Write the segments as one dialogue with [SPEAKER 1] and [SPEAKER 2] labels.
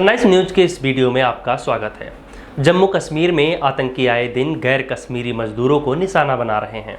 [SPEAKER 1] Sunrise news के इस video में आपका स्वागत है। जम्मू कश्मीर में आतंकी आए दिन गैर कश्मीरी मजदूरों को निशाना बना रहे हैं।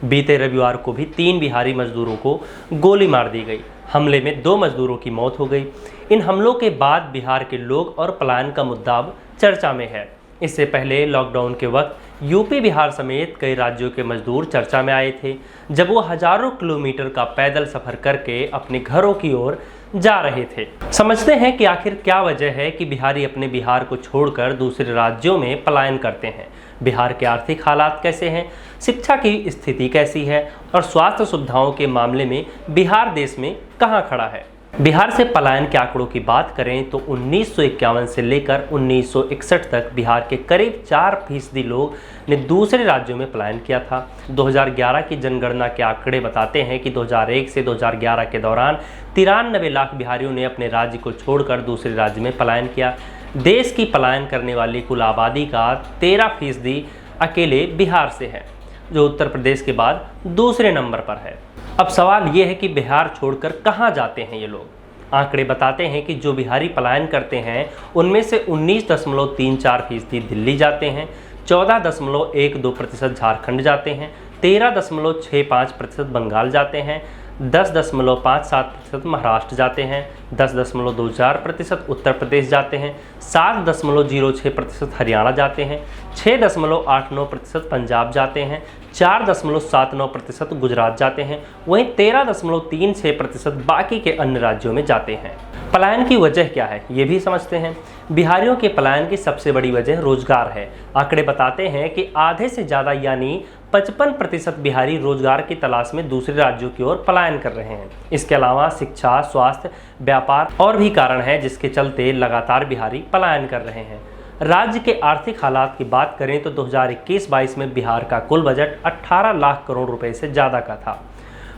[SPEAKER 1] बीते रविवार को भी 3 बिहारी मजदूरों को गोली मार दी गई। हमले में 2 मजदूरों की मौत हो गई। इन हमलों के बाद बिहार के लोग और पलायन का मुद्दा अब चर्चा में है। इससे पहले लॉकडाउन के वक्त यूपी बिहार समेत कई राज्यों के मजदूर चर्चा में आए थे, जब वो हजारों किलोमीटर का पैदल सफर करके अपने घरों की ओर जा रहे थे। समझते हैं कि आखिर क्या वजह है कि बिहारी अपने बिहार को छोड़कर दूसरे राज्यों में पलायन करते हैं। बिहार के आर्थिक हालात कैसे हैं, शिक्षा की स्थिति कैसी है और स्वास्थ्य सुविधाओं के मामले में बिहार देश में कहाँ खड़ा है। बिहार से पलायन के आंकड़ों की बात करें तो 1951 से लेकर 1961 तक बिहार के करीब 4% लोग ने दूसरे राज्यों में पलायन किया था। 2011 की जनगणना के आंकड़े बताते हैं कि 2001 से 2011 के दौरान 93 लाख बिहारियों ने अपने राज्य को छोड़कर दूसरे राज्य में पलायन किया। देश की पलायन करने वाली कुल आबादी का 13% अकेले बिहार से है, जो उत्तर प्रदेश के बाद दूसरे नंबर पर है। अब सवाल ये है कि बिहार छोड़कर कहाँ जाते हैं ये लोग। आंकड़े बताते हैं कि जो बिहारी पलायन करते हैं उनमें से 19.34% दिल्ली जाते हैं, 14.12% झारखंड जाते हैं, 13.65% बंगाल जाते हैं, 10.57% महाराष्ट्र जाते हैं, 10.24% उत्तर प्रदेश जाते हैं, 7.06% हरियाणा जाते हैं, 6.89% पंजाब जाते हैं, 4.79% गुजरात जाते हैं, वहीं 13.36% बाकी के अन्य राज्यों में जाते हैं। पलायन की वजह क्या है, ये भी समझते हैं। बिहारियों के पलायन की सबसे बड़ी वजह रोजगार है। आंकड़े बताते हैं कि आधे से ज़्यादा यानी 55% बिहारी रोजगार की तलाश में दूसरे राज्यों की ओर पलायन कर रहे हैं। इसके अलावा शिक्षा, स्वास्थ्य, व्यापार और भी कारण हैं जिसके चलते लगातार बिहारी पलायन कर रहे हैं। राज्य के आर्थिक हालात की बात करें तो 2021-22 में बिहार का कुल बजट 18 लाख करोड़ रुपए से ज़्यादा का था।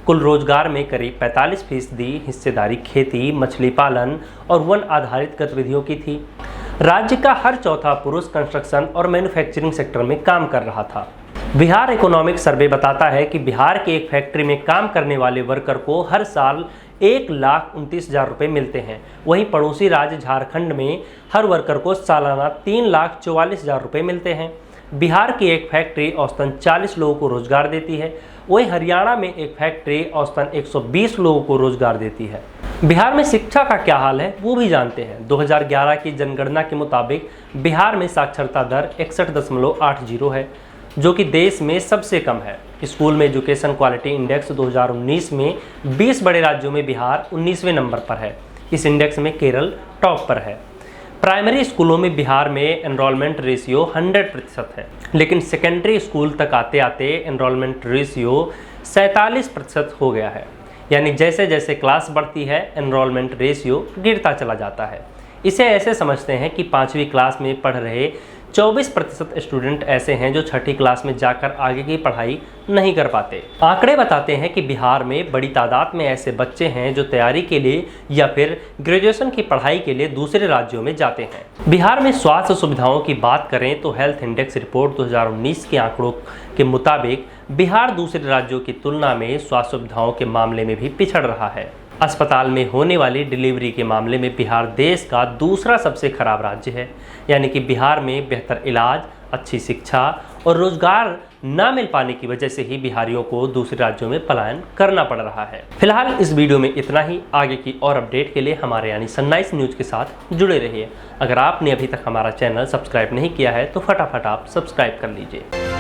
[SPEAKER 1] कुल रोजगार में करीब 45% हिस्सेदारी खेती, मछली पालन और वन आधारित गतिविधियों की थी। राज्य का हर चौथा पुरुष कंस्ट्रक्शन और मैन्युफैक्चरिंग सेक्टर में काम कर रहा था। बिहार इकोनॉमिक सर्वे बताता है कि बिहार के एक फैक्ट्री में काम करने वाले वर्कर को हर साल 1,29,000 रुपये मिलते हैं। वहीं पड़ोसी राज्य झारखंड में हर वर्कर को सालाना 3,44,000 रुपये मिलते हैं। बिहार की एक फैक्ट्री औसतन 40 लोगों को रोजगार देती है। वहीं हरियाणा में एक फैक्ट्री औसतन 120 लोगों को रोजगार देती है। बिहार में शिक्षा का क्या हाल है वो भी जानते हैं। 2011 की जनगणना के मुताबिक बिहार में साक्षरता दर 61.80 है, जो कि देश में सबसे कम है। स्कूल में एजुकेशन क्वालिटी इंडेक्स 2019 में 20 बड़े राज्यों में बिहार 19वें नंबर पर है। इस इंडेक्स में केरल टॉप पर है। प्राइमरी स्कूलों में बिहार में एनरोलमेंट रेशियो 100% है, लेकिन सेकेंडरी स्कूल तक आते आते एनरोलमेंट रेशियो 47% हो गया है। यानी जैसे जैसे क्लास बढ़ती है एनरोलमेंट रेशियो गिरता चला जाता है। इसे ऐसे समझते हैं कि 5वीं क्लास में पढ़ रहे 24% स्टूडेंट ऐसे हैं जो 6ठी क्लास में जाकर आगे की पढ़ाई नहीं कर पाते। आंकड़े बताते हैं कि बिहार में बड़ी तादाद में ऐसे बच्चे हैं जो तैयारी के लिए या फिर ग्रेजुएशन की पढ़ाई के लिए दूसरे राज्यों में जाते हैं। बिहार में स्वास्थ्य सुविधाओं की बात करें तो हेल्थ इंडेक्स रिपोर्ट 2019 के आंकड़ों के मुताबिक बिहार दूसरे राज्यों की तुलना में स्वास्थ्य सुविधाओं के मामले में भी पिछड़ रहा है। अस्पताल में होने वाली डिलीवरी के मामले में बिहार देश का दूसरा सबसे खराब राज्य है। यानी कि बिहार में बेहतर इलाज, अच्छी शिक्षा और रोजगार न मिल पाने की वजह से ही बिहारियों को दूसरे राज्यों में पलायन करना पड़ रहा है। फिलहाल इस वीडियो में इतना ही। आगे की और अपडेट के लिए हमारे यानी सनराइज न्यूज के साथ जुड़े रहिए। अगर आपने अभी तक हमारा चैनल सब्सक्राइब नहीं किया है तो फटाफट आप सब्सक्राइब कर लीजिए।